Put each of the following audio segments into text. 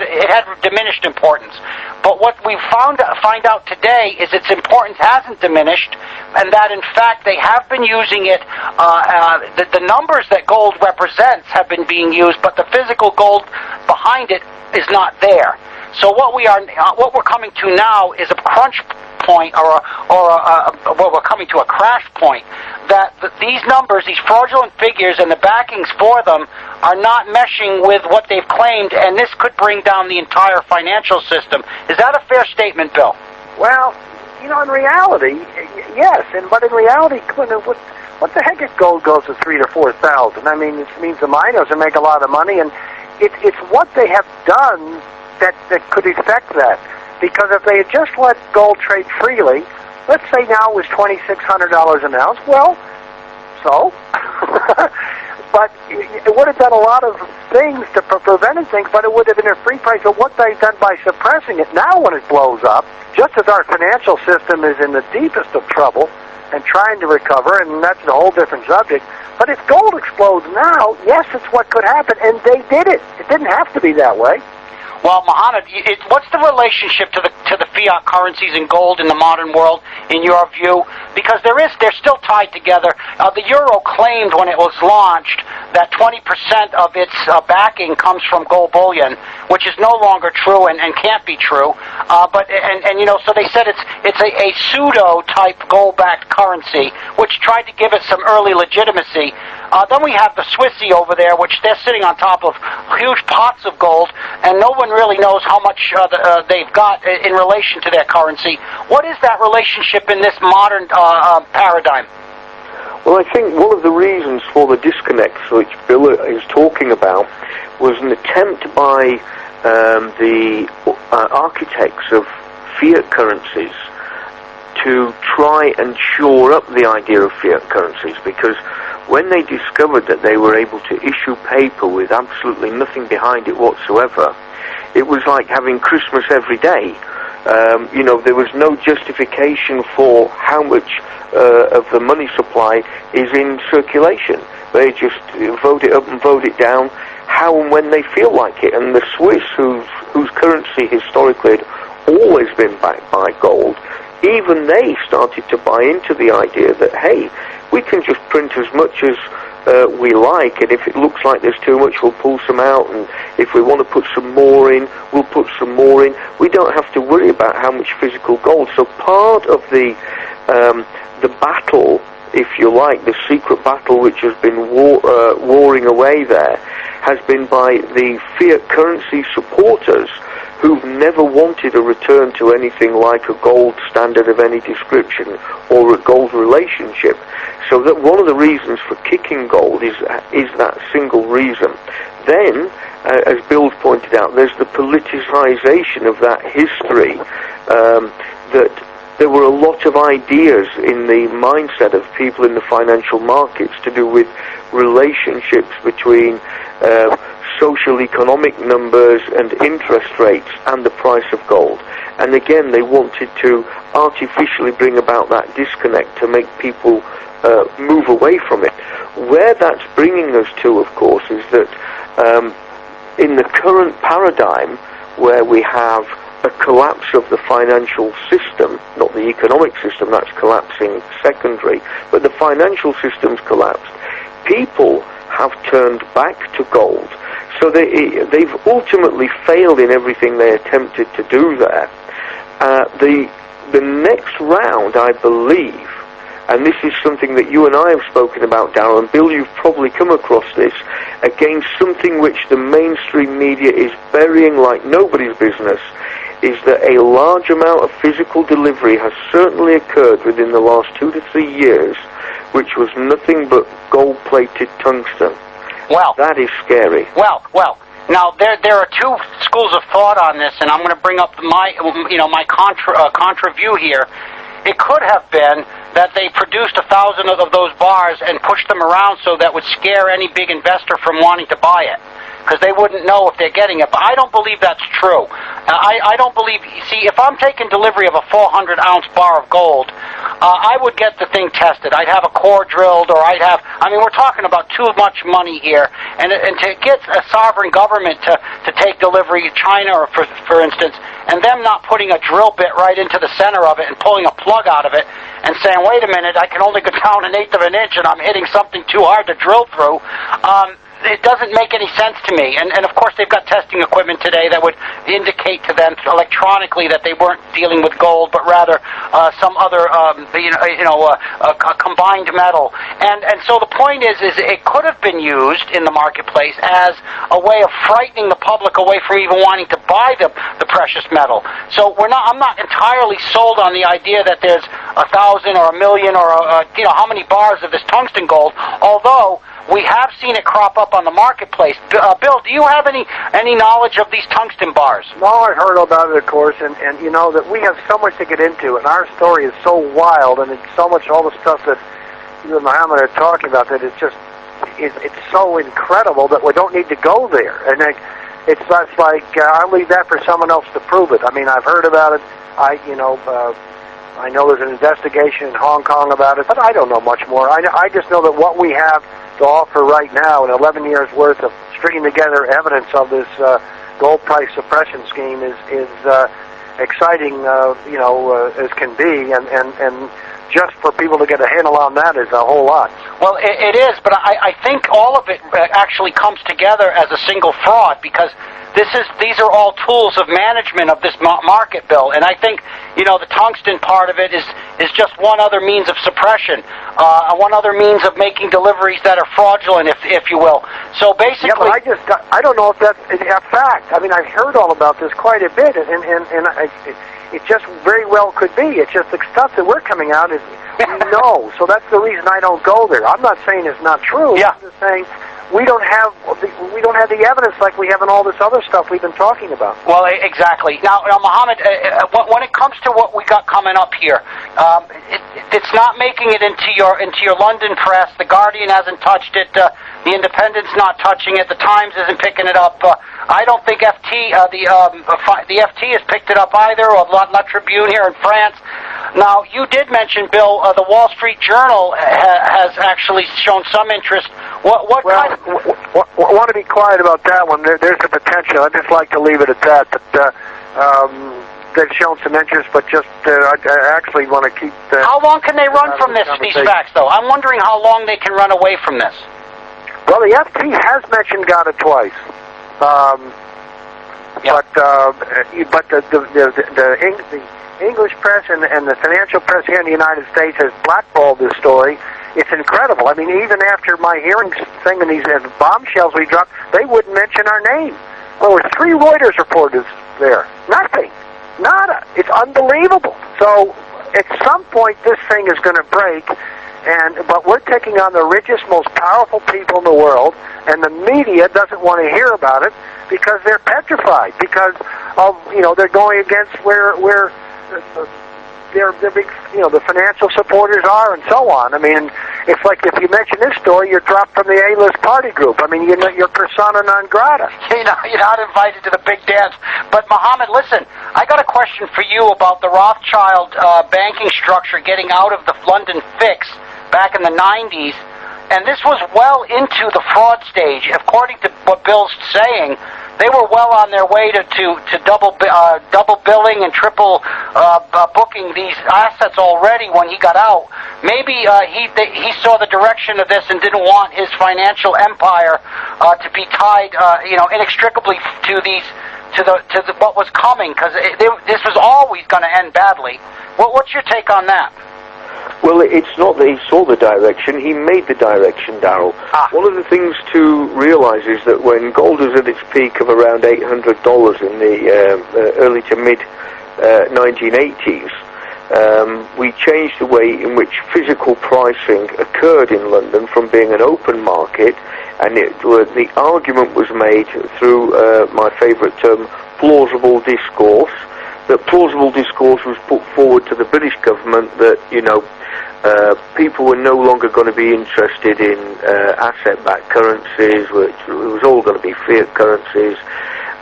it had diminished importance. But what we find out today is its importance hasn't diminished, and that in fact they have been using it. The numbers that gold represents have been being used, but the physical gold behind it is not there. So what we're coming to now is a crunch point, or we're coming to a crash point. That these numbers, these fraudulent figures, and the backings for them are not meshing with what they've claimed, and this could bring down the entire financial system. Is that a fair statement, Bill? Well, in reality, yes, but in reality, what the heck if gold goes to 3,000 to 4,000? I mean, it means the miners will make a lot of money, and it's what they have done that could affect that. Because if they had just let gold trade freely, let's say now it was $2,600 an ounce, well, so? But it would have done a lot of things to prevent things, but it would have been a free price. Of what they've done by suppressing it, now when it blows up, just as our financial system is in the deepest of trouble and trying to recover, and that's a whole different subject, but if gold explodes now, yes, it's what could happen, and they did it. It didn't have to be that way. Well, Mohammed, what's the relationship to the fiat currencies and gold in the modern world, in your view? Because they're still tied together. The euro claimed when it was launched that 20% of its backing comes from gold bullion, which is no longer true and can't be true. So they said it's a pseudo type gold-backed currency, which tried to give it some early legitimacy. Then we have the Swissy over there, which they're sitting on top of huge pots of gold, and no one really knows how much they've got in relation to their currency. What is that relationship in this modern paradigm? Well, I think one of the reasons for the disconnects which Bill is talking about was an attempt by the architects of fiat currencies to try and shore up the idea of fiat currencies, because when they discovered that they were able to issue paper with absolutely nothing behind it whatsoever, it was like having Christmas every day. There was no justification for how much of the money supply is in circulation. They just vote it up and vote it down how and when they feel like it. And the Swiss, whose currency historically had always been backed by gold, even they started to buy into the idea that, hey, we can just print as much as we like, and if it looks like there's too much, we'll pull some out, and if we want to put some more in, we'll put some more in. We don't have to worry about how much physical gold. So part of the battle, if you like, the secret battle which has been warring away there, has been by the fiat currency supporters who've never wanted a return to anything like a gold standard of any description or a gold relationship. So that one of the reasons for kicking gold is that single reason. Then, as Bill's pointed out, there's the politicization of that history, that there were a lot of ideas in the mindset of people in the financial markets to do with relationships between social economic numbers and interest rates and the price of gold. And again, they wanted to artificially bring about that disconnect to make people move away from it. Where that's bringing us to, of course, is that in the current paradigm, where we have a collapse of the financial system, not the economic system, that's collapsing secondary, but the financial system's collapsed, people have turned back to gold. So they've ultimately failed in everything they attempted to do there. The next round, I believe, and this is something that you and I have spoken about, Darryl, and Bill, you've probably come across this, against something which the mainstream media is burying like nobody's business, is that a large amount of physical delivery has certainly occurred within the last 2 to 3 years, which was nothing but gold-plated tungsten. Well, that is scary. Well. Now there are two schools of thought on this, and I'm going to bring up my contra view here. It could have been that they produced 1,000 of those bars and pushed them around so that would scare any big investor from wanting to buy it. because they wouldn't know if they're getting it. But I don't believe that's true. I don't believe. See, if I'm taking delivery of a 400-ounce bar of gold, I would get the thing tested. I'd have a core drilled, or I'd have. I mean, we're talking about too much money here, and to get a sovereign government to take delivery, China, or for instance, and them not putting a drill bit right into the center of it and pulling a plug out of it and saying, wait a minute, I can only go down 1/8 of an inch and I'm hitting something too hard to drill through. It doesn't make any sense to me. And of course they've got testing equipment today that would indicate to them electronically that they weren't dealing with gold, but rather some other combined metal. And so the point is it could have been used in the marketplace as a way of frightening the public away from even wanting to buy the precious metal. So I'm not entirely sold on the idea that there's 1,000 or 1,000,000 or how many bars of this tungsten gold, although we have seen it crop up on the marketplace. Bill, do you have any knowledge of these tungsten bars? No, I've heard about it, of course, and you know that we have so much to get into, and our story is so wild, and it's so much all the stuff that you and Muhammad are talking about that it's so incredible that we don't need to go there. And it's like I'll leave that for someone else to prove it. I mean, I've heard about it. I know there's an investigation in Hong Kong about it, but I don't know much more. I just know that what we have to offer right now in 11 years worth of stringing together evidence of this gold price suppression scheme is exciting, as can be, and just for people to get a handle on that is a whole lot. Well, it is, but I think all of it actually comes together as a single fraud, because these are all tools of management of this market, Bill. And I think, the tungsten part of it is just one other means of suppression, one other means of making deliveries that are fraudulent, if you will. So basically, yeah, but I don't know if that's a fact. I mean, I've heard all about this quite a bit, and it just very well could be. It's just the stuff that we're coming out is we know. So that's the reason I don't go there. I'm not saying it's not true. Yeah. I'm just saying we don't have the evidence like we have in all this other stuff we've been talking about. Well, exactly. Now Muhammad, when it comes to what we got coming up here, it's not making it into your London press. The Guardian hasn't touched it. The Independent's not touching it. The Times isn't picking it up. I don't think the FT has picked it up either, or La Tribune here in France. Now, you did mention, Bill, the Wall Street Journal has actually shown some interest. I want to be quiet about that one. There's a potential. I'd just like to leave it at that. But they've shown some interest, but just I actually want to keep. How long can they run from these facts, though? I'm wondering how long they can run away from this. Well, the FT has mentioned got it twice. But the English press and the financial press here in the United States has blackballed this story. It's incredible. I mean, even after my hearing thing and these bombshells we dropped, they wouldn't mention our name. There were 3 Reuters reporters there. Nothing. Nada. It's unbelievable. So at some point this thing is going to break, but we're taking on the richest, most powerful people in the world, and the media doesn't want to hear about it because they're petrified, because of, they're going against where their big, the financial supporters are, and so on. I mean, it's like if you mention this story, you're dropped from the A-list party group. I mean, you're persona non grata. You're not invited to the big dance. But Muhammad, listen, I got a question for you about the Rothschild banking structure getting out of the London fix back in the 90s. And this was well into the fraud stage. According to what Bill's saying, they were well on their way to double billing and triple booking these assets already when he got out. Maybe he saw the direction of this and didn't want his financial empire to be tied, inextricably to what was coming, because this was always going to end badly. What's your take on that? Well, it's not that he saw the direction, he made the direction, Darrell. One of the things to realize is that when gold was at its peak of around $800 in the early to mid 1980s, we changed the way in which physical pricing occurred in London from being an open market, and the argument was made through my favourite term, plausible discourse. That plausible discourse was put forward to the British government that, people were no longer going to be interested in asset-backed currencies, which was all going to be fiat currencies,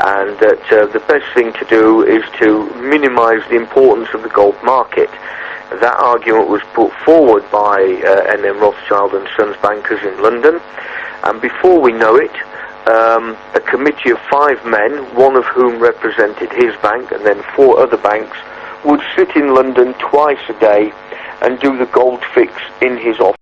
and that the best thing to do is to minimize the importance of the gold market. That argument was put forward by N.M. Rothschild and Sons bankers in London, and before we know it, a committee of 5 men, one of whom represented his bank, and then 4 other banks, would sit in London twice a day and do the gold fix in his office.